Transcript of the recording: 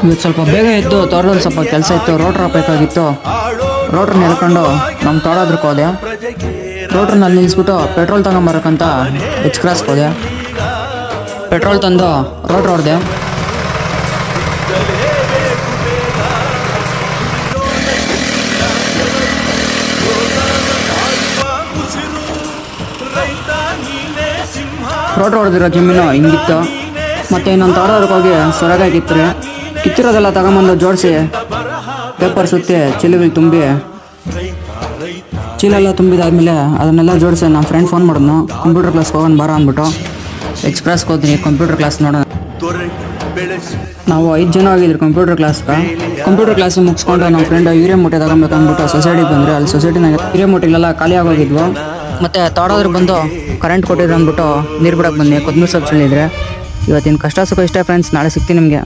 ಇವತ್ತು ಸ್ವಲ್ಪ ಬೇಗ ಎದ್ದು ತೋಟದಲ್ಲಿ ಸ್ವಲ್ಪ ಕೆಲಸ ಇತ್ತು. ರೋಟ್ರ್ ಹಾಕಬೇಕಾಗಿತ್ತು. ರೋಟ್ರನ್ನ ಎಳ್ಕೊಂಡು ನಮ್ಮ ತೋಟದ್ರಕ್ಕೆ ಹೋದೆ. ರೋಟ್ರನಲ್ಲಿ ನಿಲ್ಲಿಸ್ಬಿಟ್ಟು ಪೆಟ್ರೋಲ್ ತಗೊಂಬರಕ್ಕಂತ ಎಚ್ ಕ್ರಾಸ್ಗೆ ಹೋದೆ. ಪೆಟ್ರೋಲ್ ತಂದು ರೋಟ್ರ್ ಹೊಡೆದೆ. ರೋಟ್ರ್ ಹೊಡೆದಿರೋ ಜಮೀನು ಹಿಂಗಿತ್ತು. ಮತ್ತು ಇನ್ನೊಂದು ತೋಟದಕ್ಕೆ ಹೋಗಿ ಸೊರಗಾಯಿ ಕಿತ್ತಿರೋದೆಲ್ಲ ತಗೊಂಬಂದು ಜೋಡಿಸಿ ಪೇಪರ್ ಸುತ್ತಿ ಚೀಲಗಳು ತುಂಬಿ ಚೀಲ ಎಲ್ಲ ತುಂಬಿದಾದ್ಮೇಲೆ ಅದನ್ನೆಲ್ಲ ಜೋಡಿಸಿ ನಮ್ಮ ಫ್ರೆಂಡ್ ಫೋನ್ ಮಾಡಿದ್ನು. ಕಂಪ್ಯೂಟರ್ ಕ್ಲಾಸ್ಗೆ ಹೋಗೋಣ ಬಾರ ಅಂದ್ಬಿಟ್ಟು ಎಚ್ ಕ್ಲಾಸ್ಗೆ ಹೋಗ್ತೀನಿ ಕಂಪ್ಯೂಟರ್ ಕ್ಲಾಸ್ ನೋಡೋಣ. ನಾವು 5 ಜನ ಹೋಗಿದ್ರು ಕಂಪ್ಯೂಟರ್ ಕ್ಲಾಸ್ಗೆ. ಕಂಪ್ಯೂಟರ್ ಕ್ಲಾಸ್ ಮುಗಿಸ್ಕೊಂಡು ನಮ್ಮ ಫ್ರೆಂಡ್ ಯೂರಿಯಾ ಮೂಟೆ ತಗೊಬೇಕು ಅಂದ್ಬಿಟ್ಟು ಸೊಸೈಟಿಗೆ ಬಂದರೆ ಅಲ್ಲಿ ಸೊಸೈಟಿನಾಗ ಯೂರಿಯಾ ಮೂಟೆಗಳೆಲ್ಲ ಖಾಲಿ ಆಗೋಗಿದ್ವು. ಮತ್ತು ತೋಟದ್ರು ಬಂದು ಕರೆಂಟ್ ಕೊಟ್ಟಿದ್ರು ಅಂದ್ಬಿಟ್ಟು ನೀರು ಬಿಡೋಕೆ ಬಂದೆ. ಕೊತ್ತಂಬರಿ ಸೊಪ್ಪು ಚೆಲ್ಲಿದ್ರೆ. ಇವತ್ತಿನ ಕಷ್ಟ ಸುಖ ಇಷ್ಟ ಫ್ರೆಂಡ್ಸ್. ನಾಳೆ ಸಿಗ್ತೀನಿ ನಿಮಗೆ.